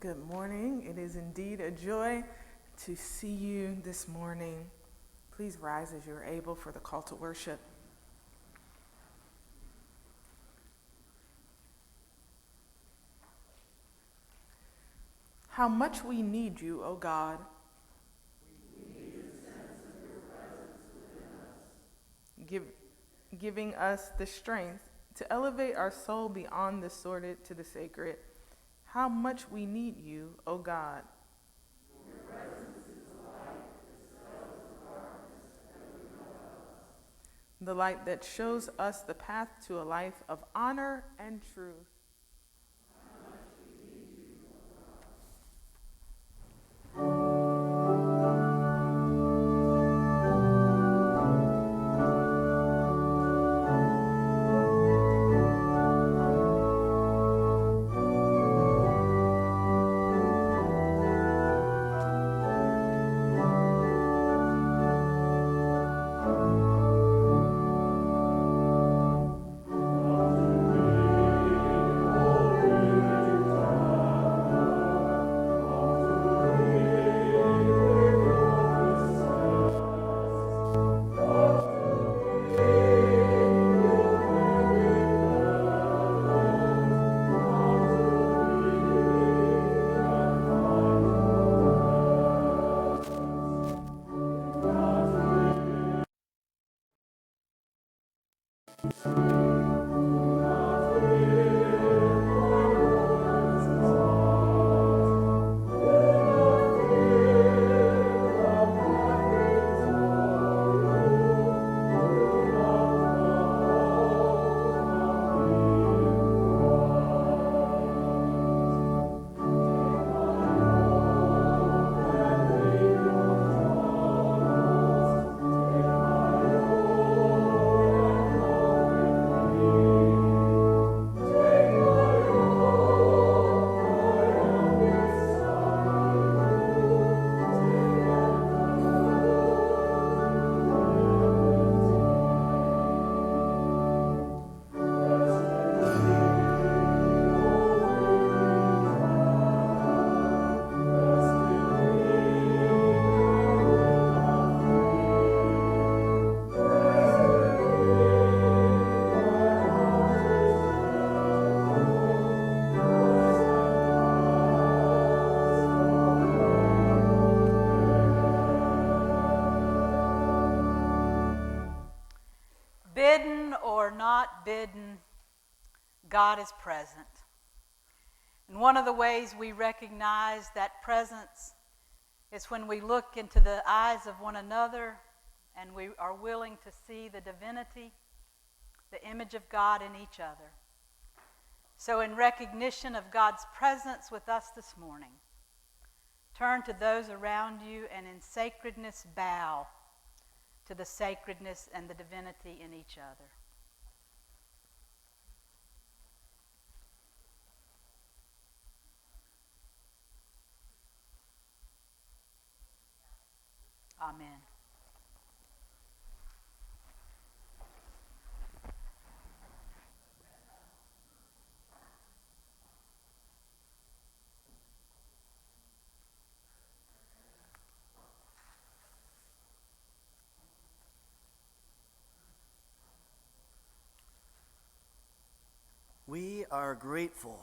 Good morning. It is indeed a joy to see you this morning. Please rise as you're able for the call to worship. How much we need you, O God. We need the sense of your presence within us. Giving us the strength to elevate our soul beyond the sordid to the sacred. How much we need you, O God. Your presence is the light that dispels the darkness that we know of. The light that shows us the path to a life of honor and truth. How much we need you, O God. Bidden or not bidden, God is present. And one of the ways we recognize that presence is when we look into the eyes of one another and we are willing to see the divinity, the image of God in each other. So in recognition of God's presence with us this morning, turn to those around you and in sacredness bow to the sacredness and the divinity in each other. Amen. We are grateful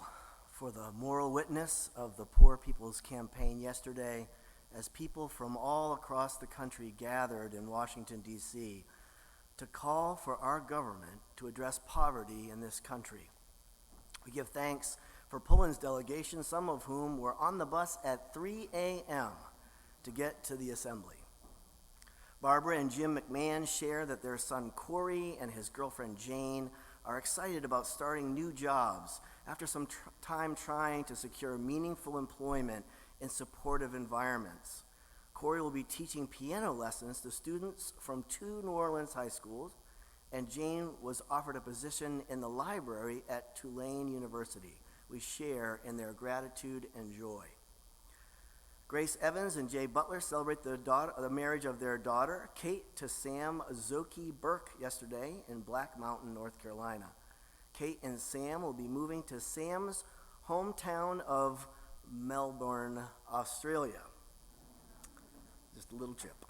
for the moral witness of the Poor People's Campaign yesterday as people from all across the country gathered in Washington, D.C. to call for our government to address poverty in this country. We give thanks for Pullen's delegation, some of whom were on the bus at 3 a.m. to get to the assembly. Barbara and Jim McMahon share that their son Corey and his girlfriend Jane are excited about starting new jobs after some time trying to secure meaningful employment in supportive environments. Corey will be teaching piano lessons to students from 2 New Orleans high schools, and Jane was offered a position in the library at Tulane University. We share in their gratitude and joy. Grace Evans and Jay Butler celebrate the marriage of their daughter, Kate, to Sam Zoki Burke yesterday in Black Mountain, North Carolina. Kate and Sam will be moving to Sam's hometown of Melbourne, Australia. Just a little trip.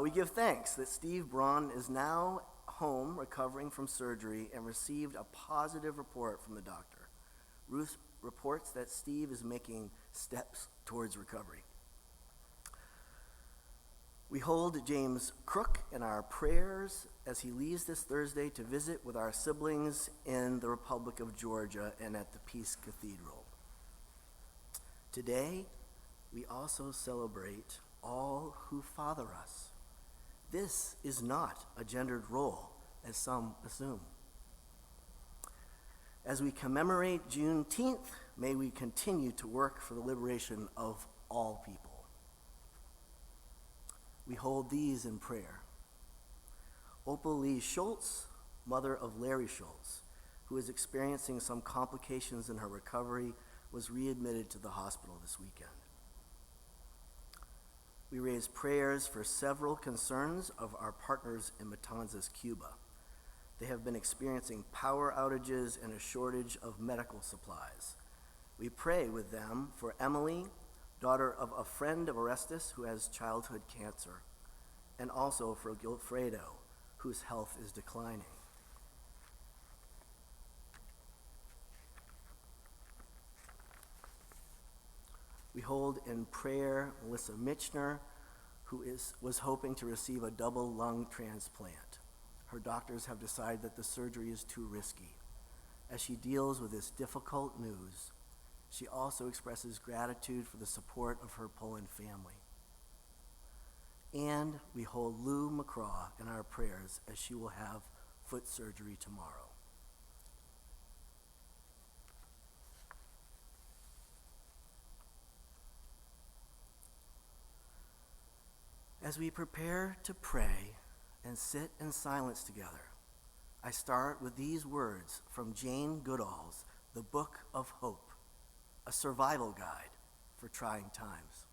We give thanks that Steve Braun is now home recovering from surgery and received a positive report from the doctor. Ruth reports that Steve is making steps towards recovery. We hold James Crook in our prayers as he leaves this Thursday to visit with our siblings in the Republic of Georgia and at the Peace Cathedral. Today, we also celebrate all who father us. This is not a gendered role, as some assume. As we commemorate Juneteenth, may we continue to work for the liberation of all people. We hold these in prayer. Opal Lee Schultz, mother of Larry Schultz, who is experiencing some complications in her recovery, was readmitted to the hospital this weekend. We raise prayers for several concerns of our partners in Matanzas, Cuba. They have been experiencing power outages and a shortage of medical supplies. We pray with them for Emily, daughter of a friend of Orestes who has childhood cancer, and also for Gilfredo, whose health is declining. We hold in prayer Melissa Mitchner, who was hoping to receive a double lung transplant. Her doctors have decided that the surgery is too risky. As she deals with this difficult news, she also expresses gratitude for the support of her Pullen family. And we hold Lou McCraw in our prayers as she will have foot surgery tomorrow. As we prepare to pray and sit in silence together, I start with these words from Jane Goodall's The Book of Hope, a survival guide for trying times.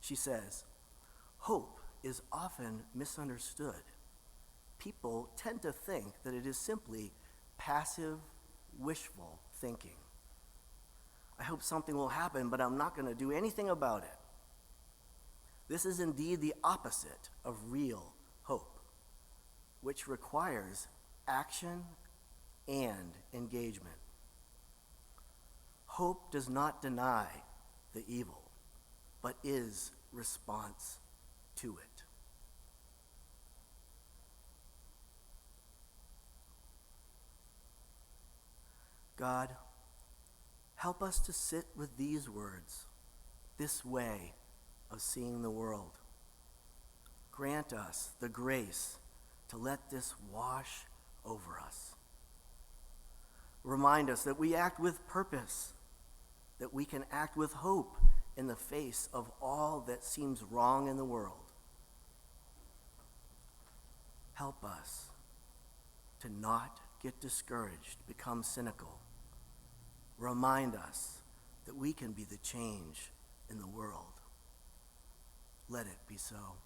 She says, "Hope is often misunderstood. People tend to think that it is simply passive, wishful thinking. I hope something will happen, but I'm not going to do anything about it. This is indeed the opposite of real hope, which requires action and engagement. Hope does not deny the evil, but is response to it." God, help us to sit with these words, this way of seeing the world. Grant us the grace to let this wash over us. Remind us that we act with purpose, that we can act with hope in the face of all that seems wrong in the world. Help us to not get discouraged, become cynical. Remind us that we can be the change in the world. Let it be so.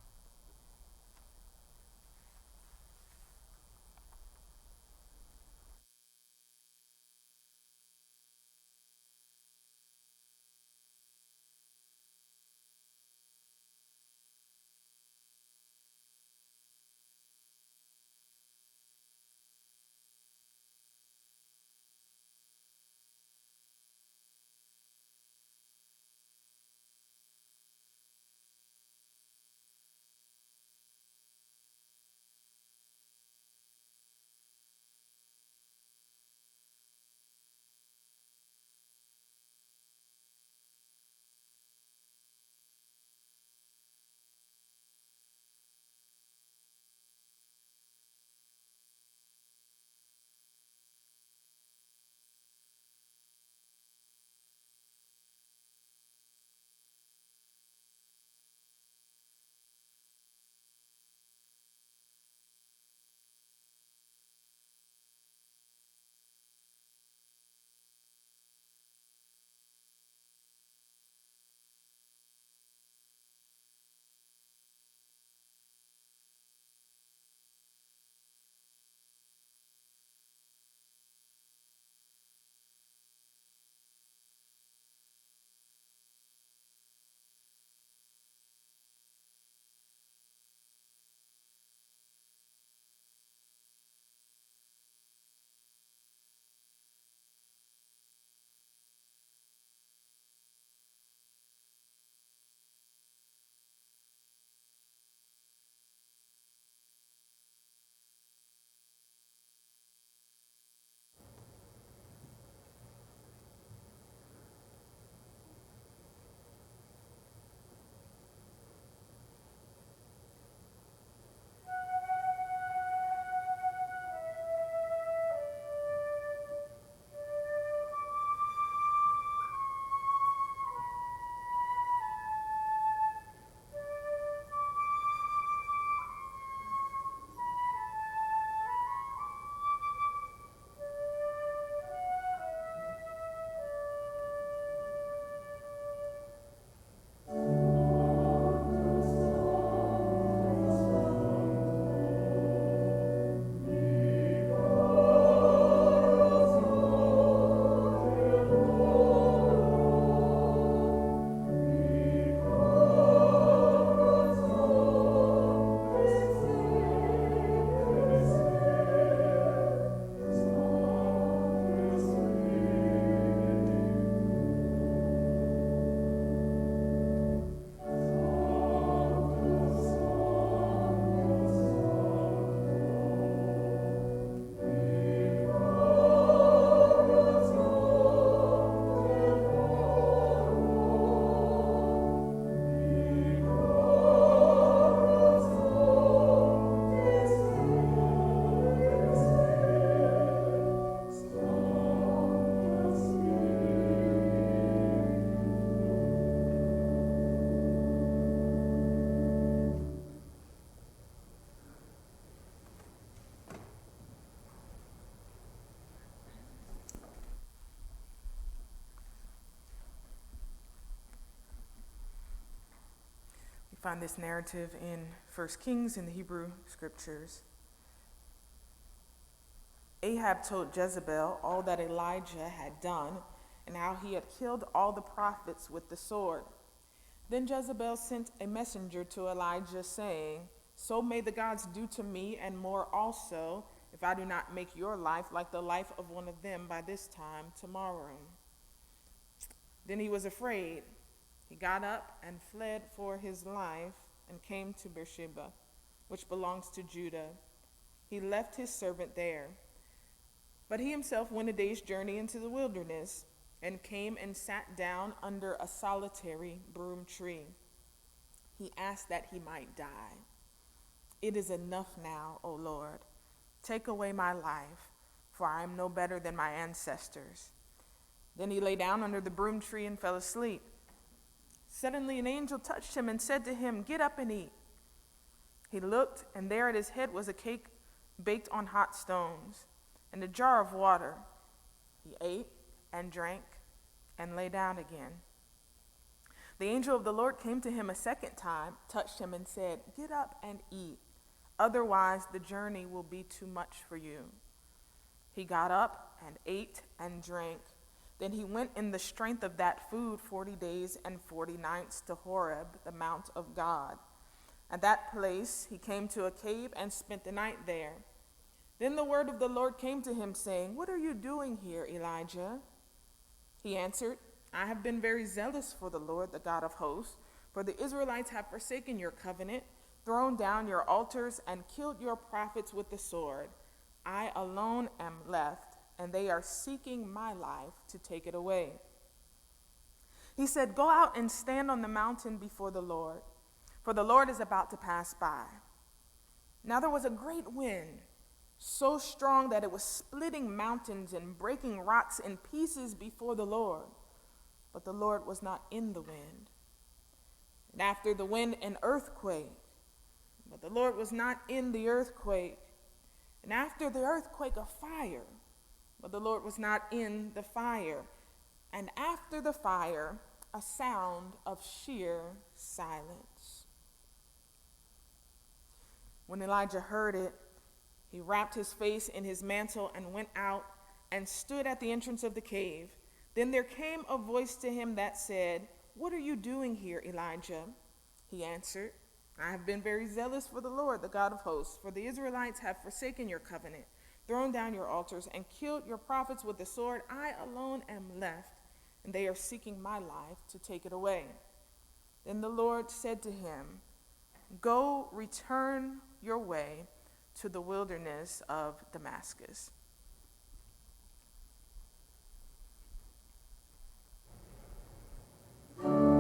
find this narrative in 1 Kings in the Hebrew Scriptures. Ahab told Jezebel all that Elijah had done and how he had killed all the prophets with the sword. Then Jezebel sent a messenger to Elijah, saying, "So may the gods do to me and more also, if I do not make your life like the life of one of them by this time tomorrow." Then he was afraid. He got up and fled for his life and came to Beersheba, which belongs to Judah. He left his servant there. But he himself went a day's journey into the wilderness and came and sat down under a solitary broom tree. He asked that he might die. "It is enough now, O Lord. Take away my life, for I am no better than my ancestors." Then he lay down under the broom tree and fell asleep. Suddenly an angel touched him and said to him, "Get up and eat." He looked, and there at his head was a cake baked on hot stones and a jar of water. He ate and drank and lay down again. The angel of the Lord came to him a second time, touched him, and said, "Get up and eat. Otherwise the journey will be too much for you." He got up and ate and drank. Then he went in the strength of that food 40 days and 40 nights to Horeb, the mount of God. At that place he came to a cave and spent the night there. Then the word of the Lord came to him, saying, "What are you doing here, Elijah?" He answered, "I have been very zealous for the Lord, the God of hosts, for the Israelites have forsaken your covenant, thrown down your altars, and killed your prophets with the sword. I alone am left, and they are seeking my life to take it away." He said, "Go out and stand on the mountain before the Lord, for the Lord is about to pass by." Now there was a great wind, so strong that it was splitting mountains and breaking rocks in pieces before the Lord. But the Lord was not in the wind. And after the wind, an earthquake. But the Lord was not in the earthquake. And after the earthquake, a fire. But the Lord was not in the fire. And after the fire, a sound of sheer silence. When Elijah heard it, he wrapped his face in his mantle and went out and stood at the entrance of the cave. Then there came a voice to him that said, "What are you doing here, Elijah?" He answered, "I have been very zealous for the Lord, the God of hosts, for the Israelites have forsaken your covenant, thrown down your altars, and killed your prophets with the sword. I alone am left, and they are seeking my life to take it away." Then the Lord said to him, "Go, return your way to the wilderness of Damascus." Lord,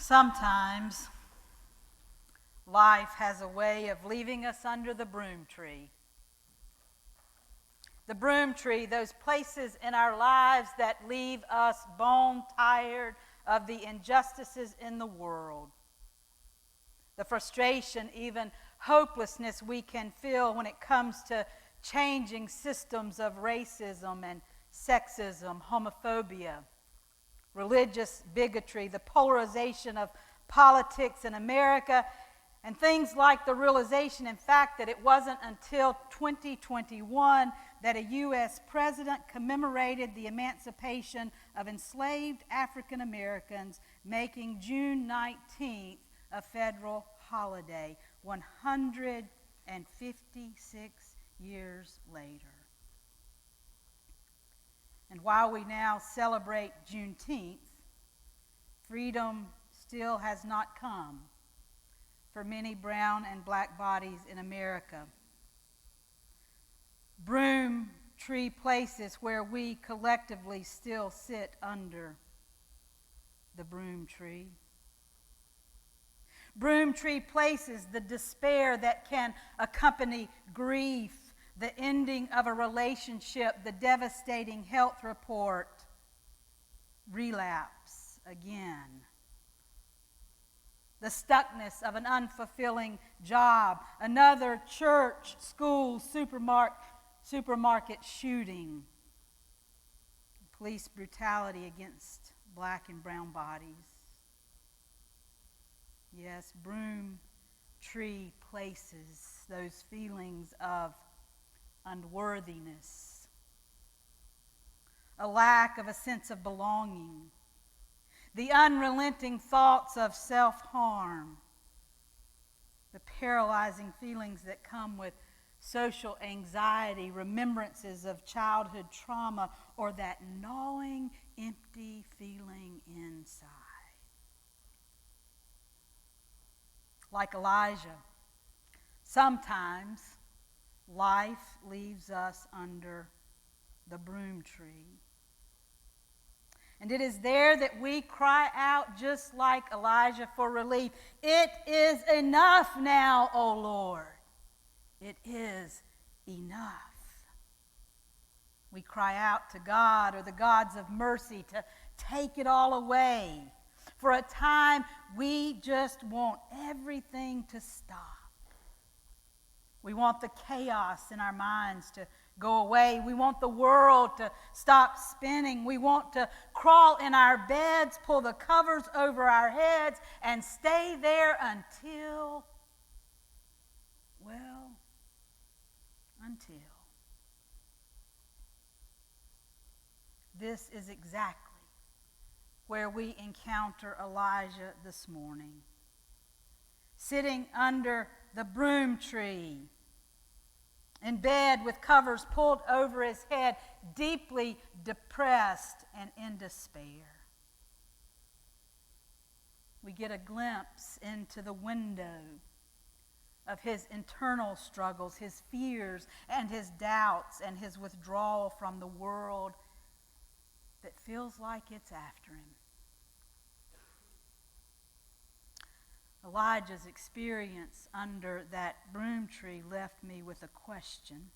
Sometimes life has a way of leaving us under the broom tree. The broom tree, those places in our lives that leave us bone tired of the injustices in the world. The frustration, even hopelessness we can feel when it comes to changing systems of racism and sexism, homophobia, religious bigotry, the polarization of politics in America, and things like the realization, in fact, that it wasn't until 2021 that a U.S. president commemorated the emancipation of enslaved African Americans, making June 19th a federal holiday, 156 years later. And while we now celebrate Juneteenth, freedom still has not come for many brown and black bodies in America. Broom tree places where we collectively still sit under the broom tree. Broom tree places, the despair that can accompany grief, the ending of a relationship, the devastating health report, relapse again. The stuckness of an unfulfilling job, another church, school, supermarket shooting, police brutality against black and brown bodies. Yes, broom tree places, those feelings of unworthiness, a lack of a sense of belonging, the unrelenting thoughts of self-harm, the paralyzing feelings that come with social anxiety, remembrances of childhood trauma, or that gnawing, empty feeling inside. Like Elijah, sometimes life leaves us under the broom tree. And it is there that we cry out, just like Elijah, for relief. It is enough now, O Lord. It is enough. We cry out to God or the gods of mercy to take it all away. For a time, we just want everything to stop. We want the chaos in our minds to go away. We want the world to stop spinning. We want to crawl in our beds, pull the covers over our heads, and stay there until. This is exactly where we encounter Elijah this morning. Sitting under the broom tree, in bed with covers pulled over his head, deeply depressed and in despair. We get a glimpse into the window of his internal struggles, his fears and his doubts and his withdrawal from the world that feels like it's after him. Elijah's experience under that broom tree left me with a question.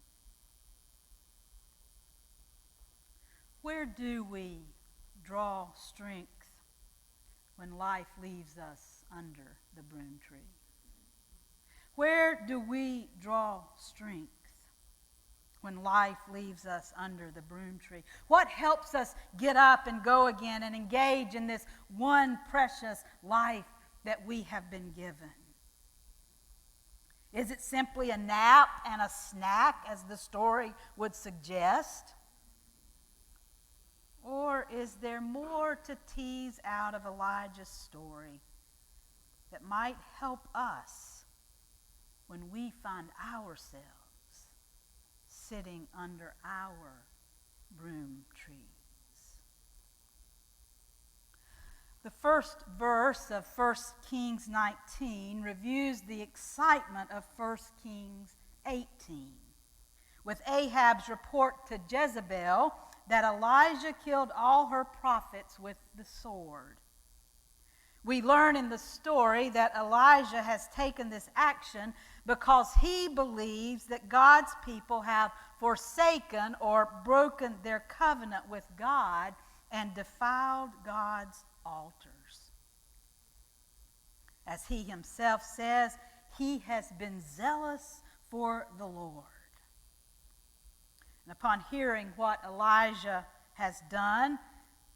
Where do we draw strength when life leaves us under the broom tree? Where do we draw strength when life leaves us under the broom tree? What helps us get up and go again and engage in this one precious life that we have been given? Is it simply a nap and a snack, as the story would suggest? Or is there more to tease out of Elijah's story that might help us when we find ourselves sitting under our broom trees? The first verse of 1 Kings 19 reviews the excitement of 1 Kings 18, with Ahab's report to Jezebel that Elijah killed all her prophets with the sword. We learn in the story that Elijah has taken this action because he believes that God's people have forsaken or broken their covenant with God and defiled God's altars. As he himself says, he has been zealous for the Lord. And upon hearing what Elijah has done,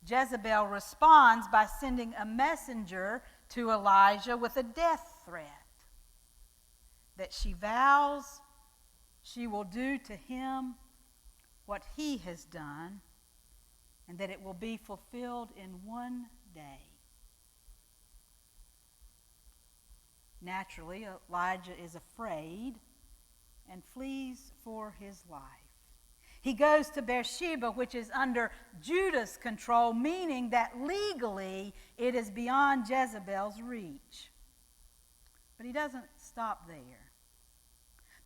Jezebel responds by sending a messenger to Elijah with a death threat that she vows she will do to him what he has done, and that it will be fulfilled in one day. Naturally, Elijah is afraid and flees for his life. He goes to Beersheba, which is under Judah's control, meaning that legally it is beyond Jezebel's reach. But he doesn't stop there.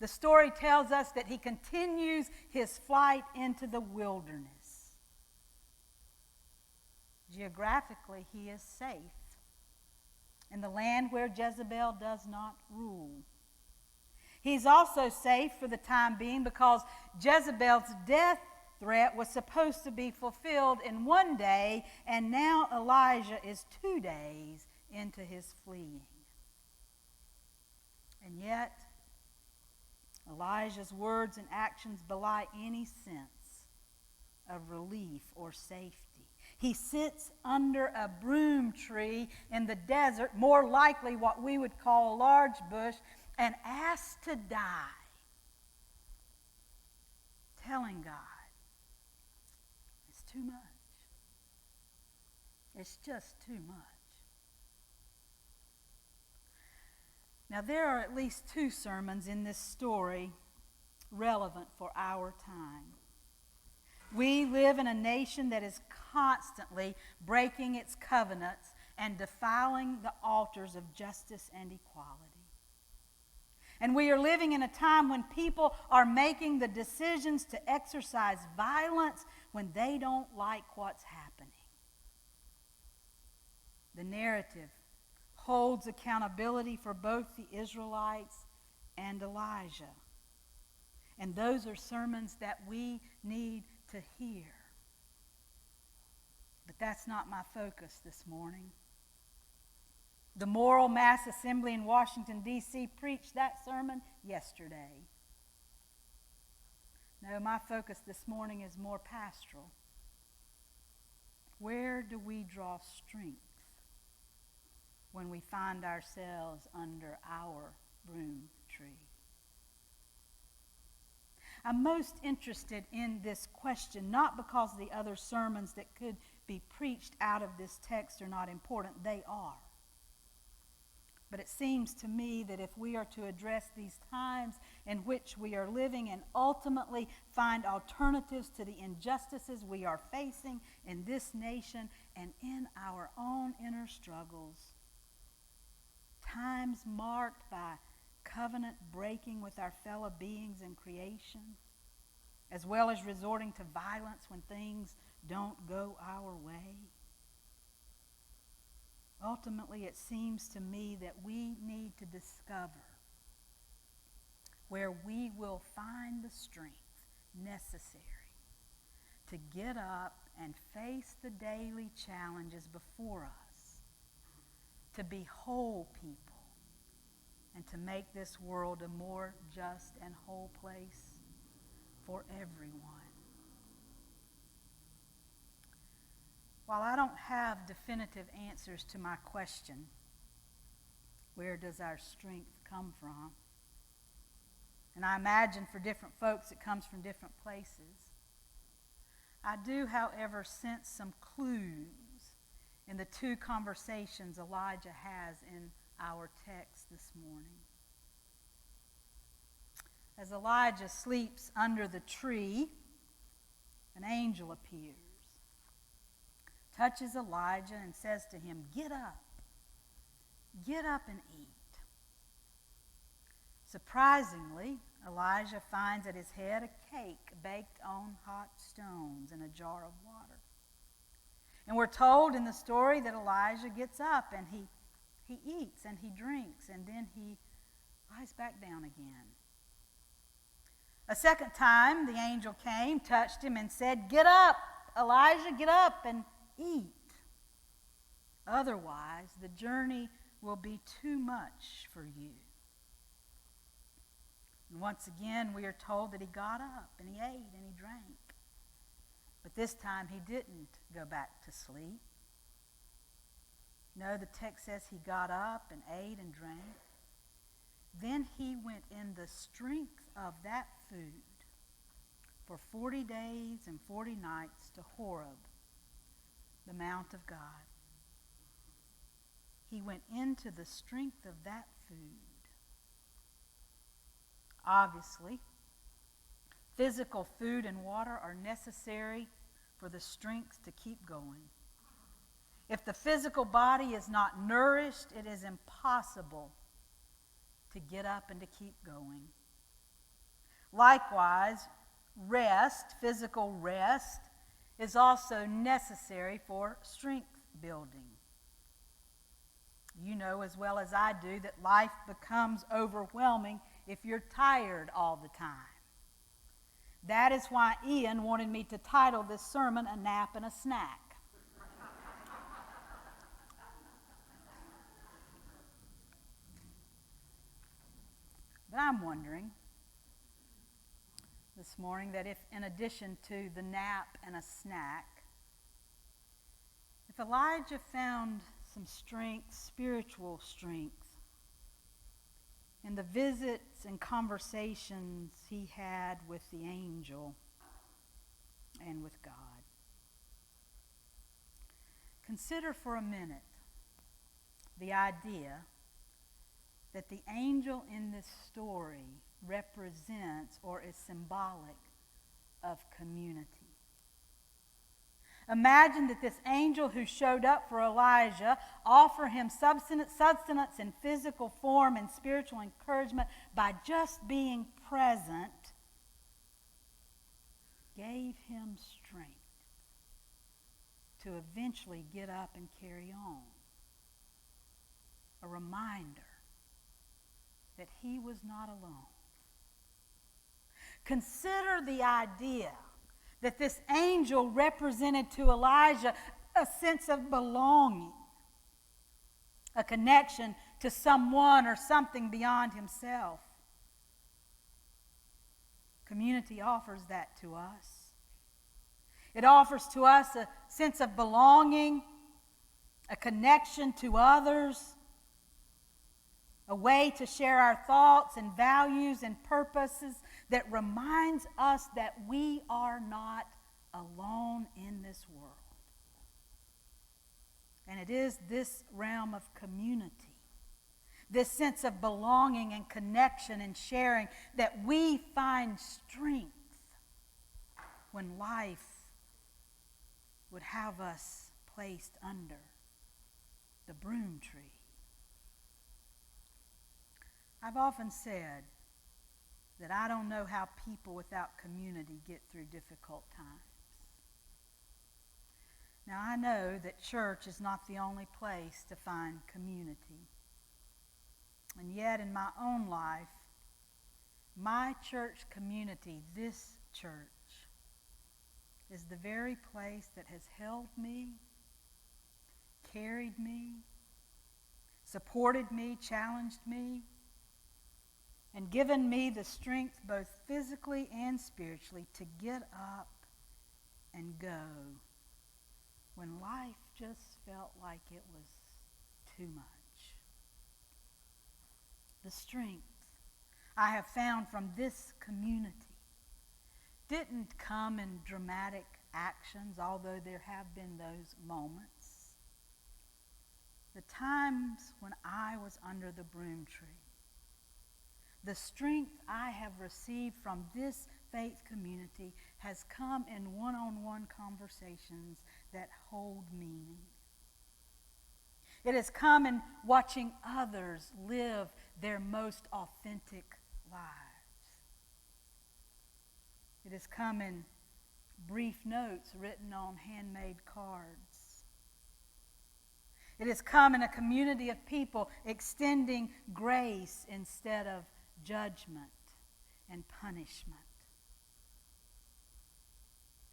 The story tells us that he continues his flight into the wilderness. Geographically, he is safe in the land where Jezebel does not rule. He's also safe for the time being because Jezebel's death threat was supposed to be fulfilled in one day, and now Elijah is 2 days into his fleeing. And yet, Elijah's words and actions belie any sense of relief or safety. He sits under a broom tree in the desert, more likely what we would call a large bush, and asks to die, telling God, it's too much. It's just too much. Now, there are at least 2 sermons in this story relevant for our time. We live in a nation that is constantly breaking its covenants and defiling the altars of justice and equality. And we are living in a time when people are making the decisions to exercise violence when they don't like what's happening. The narrative holds accountability for both the Israelites and Elijah. And those are sermons that we need to hear. But that's not my focus this morning. The Moral Mass Assembly in Washington, D.C. preached that sermon yesterday. No, my focus this morning is more pastoral. Where do we draw strength when we find ourselves under our broom tree? I'm most interested in this question, not because the other sermons that could be preached out of this text are not important. They are. But it seems to me that if we are to address these times in which we are living and ultimately find alternatives to the injustices we are facing in this nation and in our own inner struggles, times marked by covenant breaking with our fellow beings in creation, as well as resorting to violence when things don't go our way. Ultimately, it seems to me that we need to discover where we will find the strength necessary to get up and face the daily challenges before us, to be whole people, and to make this world a more just and whole place for everyone. While I don't have definitive answers to my question, where does our strength come from? And I imagine for different folks it comes from different places. I do, however, sense some clues in the 2 conversations Elijah has in our text this morning. As Elijah sleeps under the tree, an angel appears, touches Elijah and says to him, get up and eat. Surprisingly, Elijah finds at his head a cake baked on hot stones and a jar of water. And we're told in the story that Elijah gets up and he eats and he drinks and then he lies back down again. A second time, the angel came, touched him, and said, "Get up, Elijah, get up and eat. Otherwise, the journey will be too much for you." And once again, we are told that he got up and he ate and he drank. But this time, he didn't go back to sleep. No, the text says he got up and ate and drank. Then he went in the strength of that food for 40 days and 40 nights to Horeb, the Mount of God. He went into the strength of that food. Obviously, physical food and water are necessary for the strength to keep going. If the physical body is not nourished, it is impossible to get up and to keep going. Likewise, rest, physical rest, is also necessary for strength building. You know as well as I do that life becomes overwhelming if you're tired all the time. That is why Ian wanted me to title this sermon, "A Nap and a Snack." But I'm wondering this morning that if, in addition to the nap and a snack, if Elijah found some strength, spiritual strength, in the visits and conversations he had with the angel and with God. Consider for a minute the idea that the angel in this story represents or is symbolic of community. Imagine that this angel who showed up for Elijah, offer him sustenance in physical form and spiritual encouragement by just being present, gave him strength to eventually get up and carry on. A reminder that he was not alone. Consider the idea that this angel represented to Elijah a sense of belonging, a connection to someone or something beyond himself. Community offers that to us. It offers to us a sense of belonging, a connection to others, a way to share our thoughts and values and purposes that reminds us that we are not alone in this world. And it is this realm of community, this sense of belonging and connection and sharing, that we find strength when life would have us placed under the broom tree. I've often said that I don't know how people without community get through difficult times. Now, I know that church is not the only place to find community. And yet, in my own life, my church community, this church, is the very place that has held me, carried me, supported me, challenged me, and given me the strength both physically and spiritually to get up and go when life just felt like it was too much. The strength I have found from this community didn't come in dramatic actions, although there have been those moments. The times when I was under the broom tree, the strength I have received from this faith community has come in one-on-one conversations that hold meaning. It has come in watching others live their most authentic lives. It has come in brief notes written on handmade cards It has come in a community of people extending grace instead of judgment and punishment.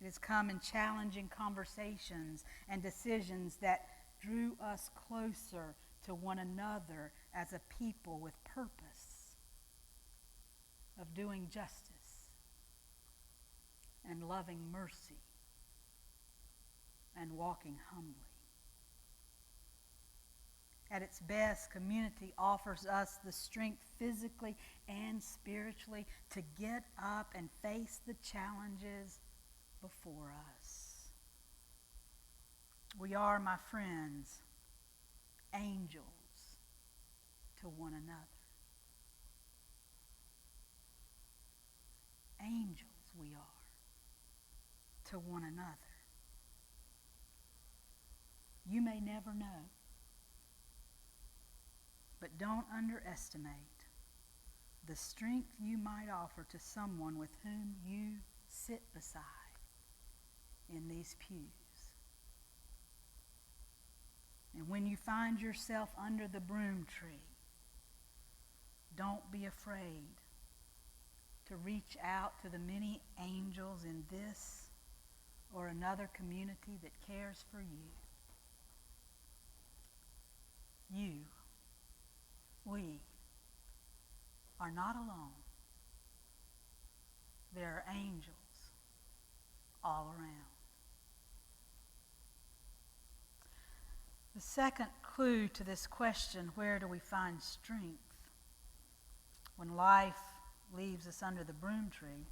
It has come in challenging conversations and decisions that drew us closer to one another as a people with purpose of doing justice and loving mercy and walking humbly. At its best, community offers us the strength physically and spiritually to get up and face the challenges before us. We are, my friends, angels to one another. Angels we are to one another. You may never know, but don't underestimate the strength you might offer to someone with whom you sit beside in these pews. And when you find yourself under the broom tree, don't be afraid to reach out to the many angels in this or another community that cares for you. We are not alone. There are angels all around. The second clue to this question, where do we find strength when life leaves us under the broom tree,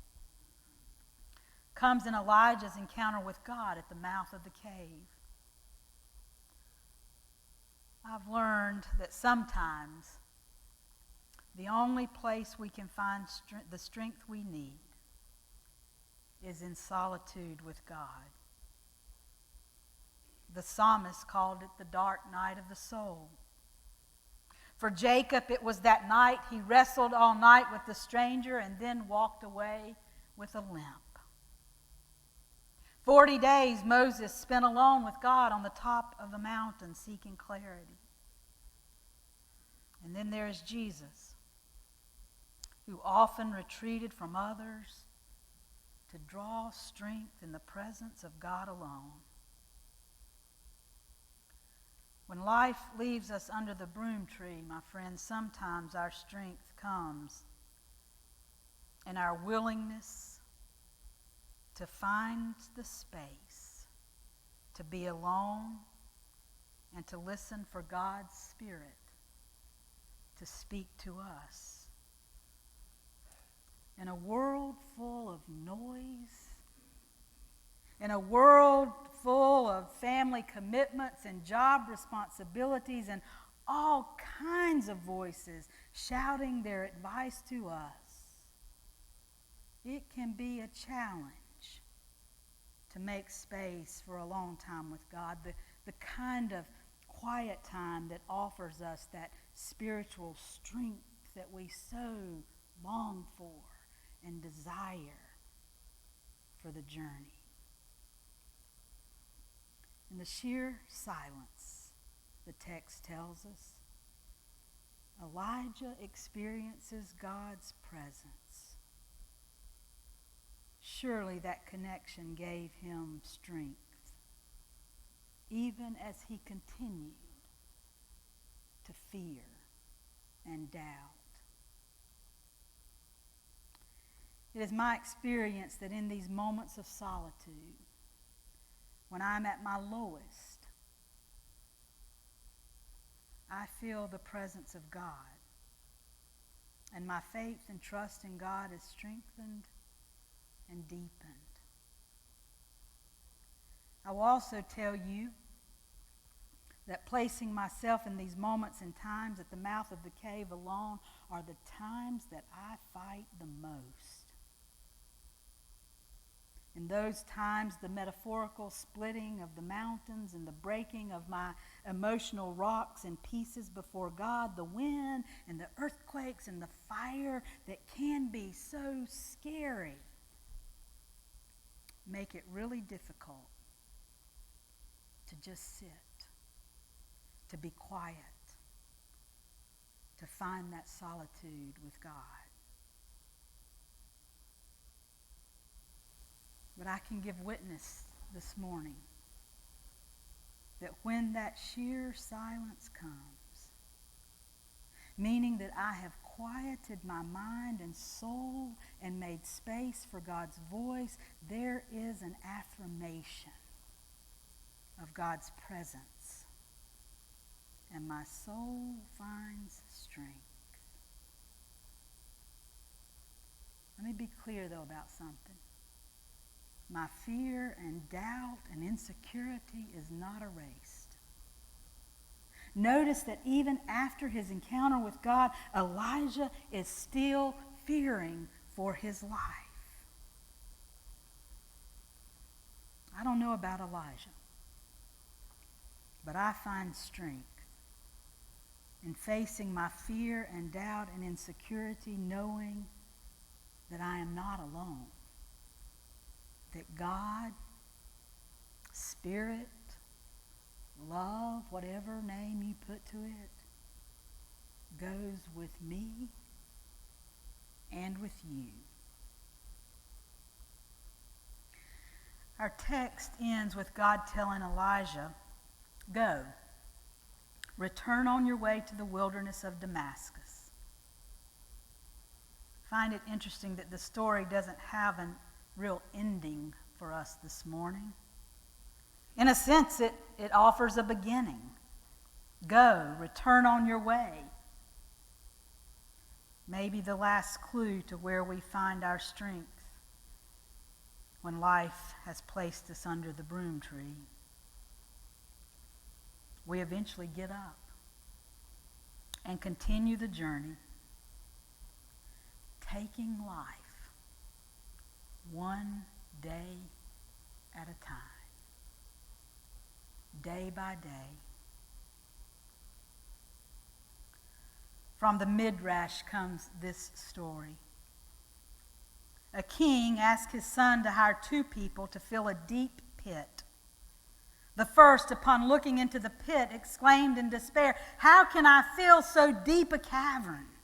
comes in Elijah's encounter with God at the mouth of the cave. I've learned that sometimes the only place we can find the strength we need is in solitude with God. The psalmist called it the dark night of the soul. For Jacob, it was that night he wrestled all night with the stranger and then walked away with a limp. 40 days Moses spent alone with God on the top of the mountain seeking clarity. And then there is Jesus, who often retreated from others to draw strength in the presence of God alone. When life leaves us under the broom tree, my friends, sometimes our strength comes in our willingness to find the space to be alone and to listen for God's Spirit to speak to us. In a world full of noise, in a world full of family commitments and job responsibilities and all kinds of voices shouting their advice to us, it can be a challenge to make space for a long time with God, the kind of quiet time that offers us that spiritual strength that we so long for and desire for the journey. In the sheer silence, the text tells us, Elijah experiences God's presence. Surely that connection gave him strength, even as he continued to fear and doubt. It is my experience that in these moments of solitude, when I'm at my lowest, I feel the presence of God, and my faith and trust in God is strengthened and deepened. I will also tell you that placing myself in these moments and times at the mouth of the cave alone are the times that I fight the most. In those times, the metaphorical splitting of the mountains and the breaking of my emotional rocks in pieces before God, the wind and the earthquakes and the fire that can be so scary, make it really difficult to just sit, to be quiet, to find that solitude with God. But I can give witness this morning that when that sheer silence comes, meaning that I have quieted my mind and soul and made space for God's voice, there is an affirmation of God's presence, and my soul finds strength. Let me be clear, though, about something. My fear and doubt and insecurity is not erased. Notice that even after his encounter with God, Elijah is still fearing for his life. I don't know about Elijah, but I find strength in facing my fear and doubt and insecurity, knowing that I am not alone. That God, Spirit, love, whatever name you put to it, goes with me and with you. Our text ends with God telling Elijah, "Go, return on your way to the wilderness of Damascus." I find it interesting that the story doesn't have a real ending for us this morning. In a sense, it offers a beginning. Go, return on your way. Maybe the last clue to where we find our strength when life has placed us under the broom tree. We eventually get up and continue the journey, taking life one day at a time, day by day. From the Midrash comes this story. A king asked his son to hire 2 people to fill a deep pit. The first, upon looking into the pit, exclaimed in despair, "How can I fill so deep a cavern?"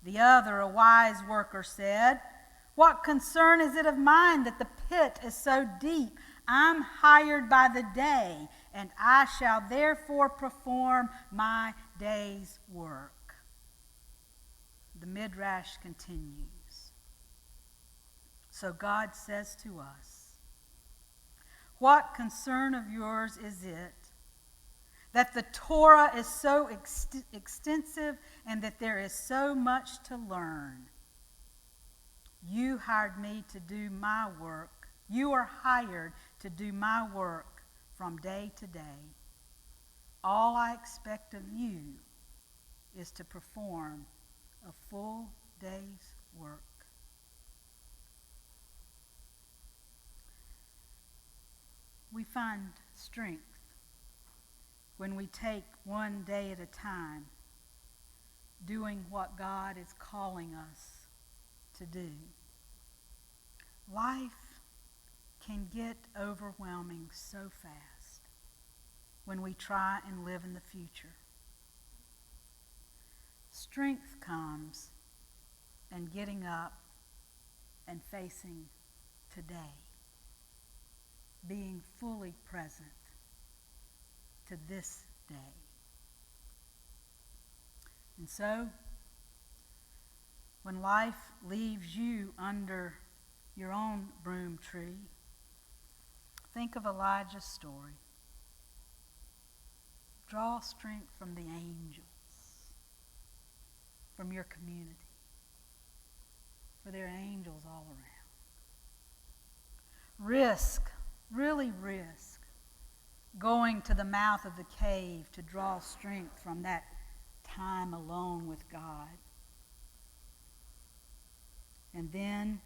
The other, a wise worker, said, "What concern is it of mine that the pit is so deep? I'm hired by the day, and I shall therefore perform my day's work." The Midrash continues. So God says to us, what concern of yours is it that the Torah is so extensive and that there is so much to learn? You hired me to do my work. You are hired to do my work from day to day. All I expect of you is to perform a full day's work. We find strength when we take one day at a time, doing what God is calling us to do. Life can get overwhelming so fast when we try and live in the future. Strength comes in getting up and facing today, being fully present to this day. And so, when life leaves you under your own broom tree, think of Elijah's story. Draw strength from the angels, from your community, for there are angels all around. Really risk going to the mouth of the cave to draw strength from that time alone with God. And then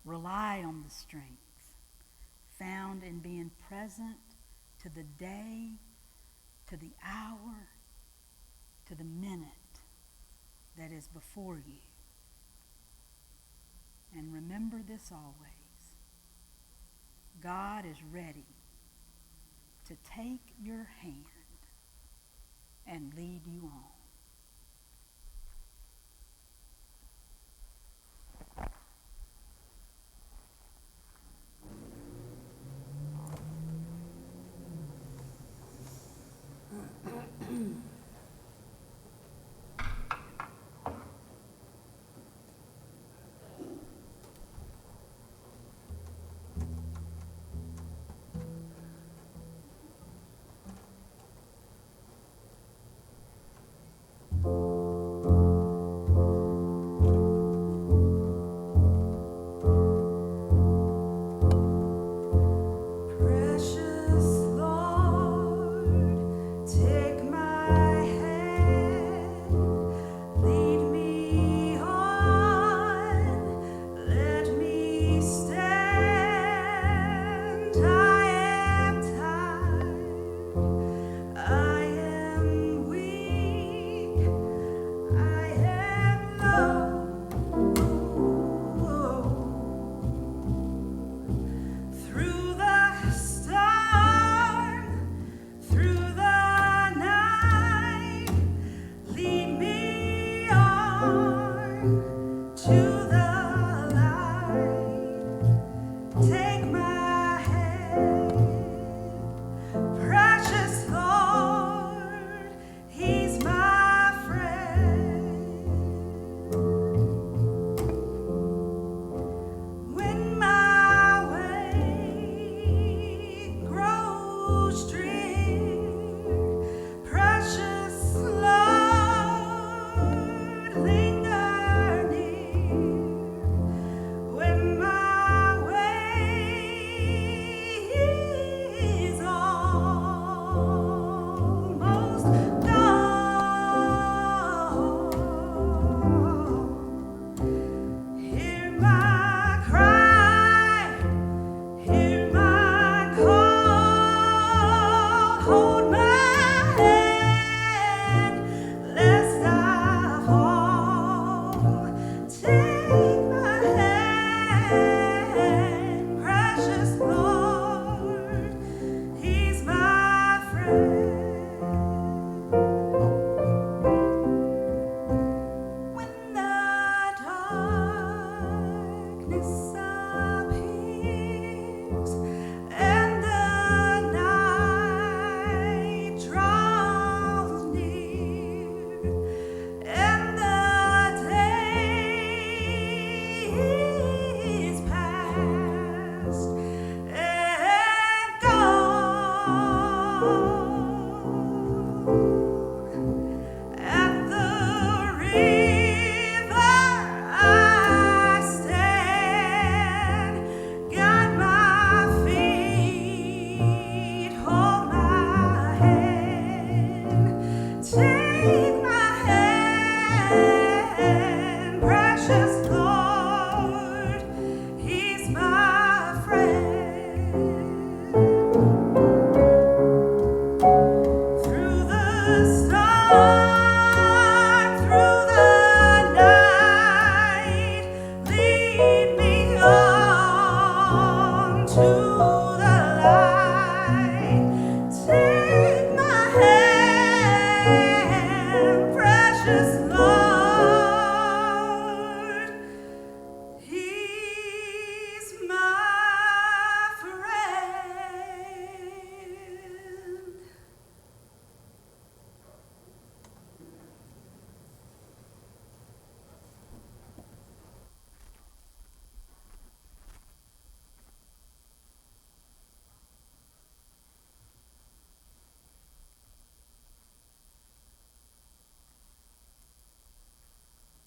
rely on the strength found in being present to the day, to the hour, to the minute that is before you. And remember this always. God is ready to take your hand and lead you on.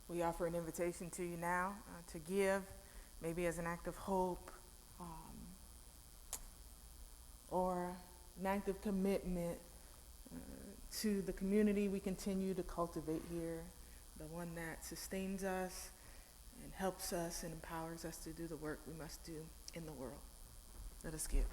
We offer an invitation to you now to give, maybe as an act of hope, or an act of commitment to the community we continue to cultivate here, the one that sustains us and helps us and empowers us to do the work we must do in the world. Let us give.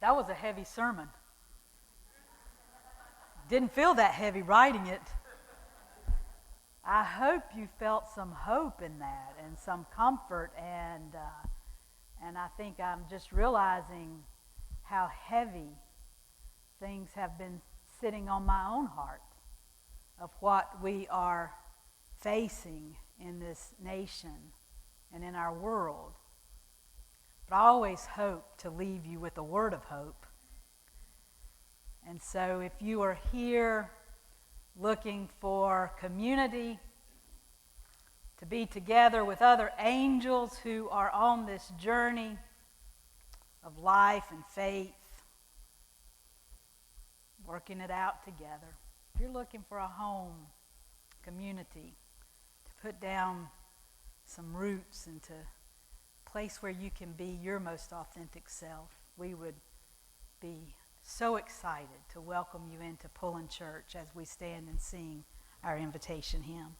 That was a heavy sermon. Didn't feel that heavy writing it. I hope you felt some hope in that and some comfort, and I think I'm just realizing how heavy things have been sitting on my own heart of what we are facing in this nation and in our world. But I always hope to leave you with a word of hope. And so if you are here looking for community, to be together with other angels who are on this journey of life and faith, working it out together. If you're looking for a home, community, to put down some roots and to a place where you can be your most authentic self, we would be so excited to welcome you into Pullen Church as we stand and sing our invitation hymn.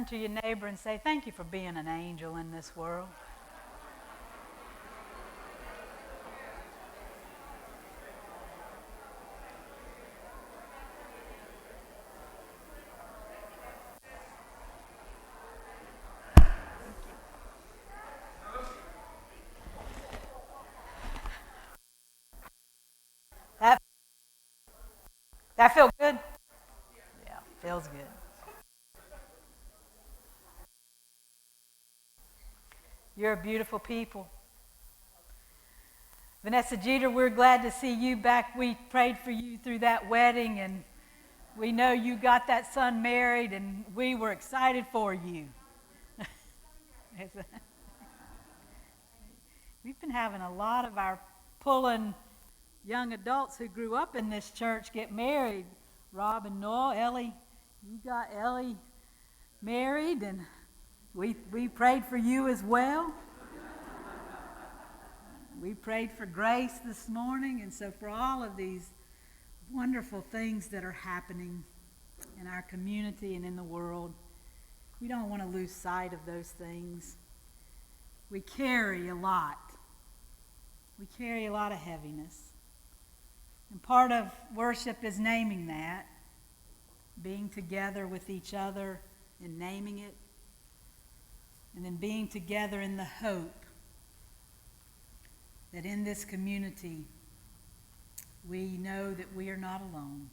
To your neighbor and say, thank you for being an angel in this world. That feel good? Yeah, feels good. You're a beautiful people. Vanessa Jeter, we're glad to see you back. We prayed for you through that wedding, and we know you got that son married, and we were excited for you. We've been having a lot of our Pullen young adults who grew up in this church get married. Rob and Noel, Ellie, you got Ellie married, and we prayed for you as well. We prayed for Grace this morning, and so for all of these wonderful things that are happening in our community and in the world, we don't want to lose sight of those things. We carry a lot. We carry a lot of heaviness. And part of worship is naming that, being together with each other and naming it, and then being together in the hope that in this community we know that we are not alone,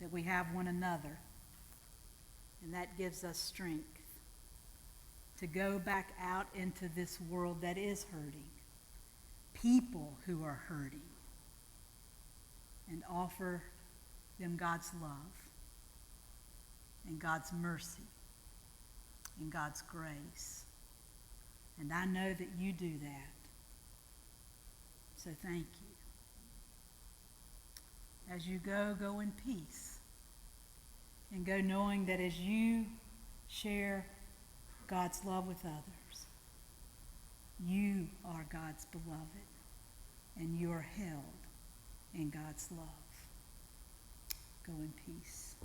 that we have one another, and that gives us strength to go back out into this world that is hurting, people who are hurting, and offer them God's love and God's mercy and God's grace. And I know that you do that. So thank you. As you go, go in peace. And go knowing that as you share God's love with others, you are God's beloved, and you are held in God's love. Go in peace.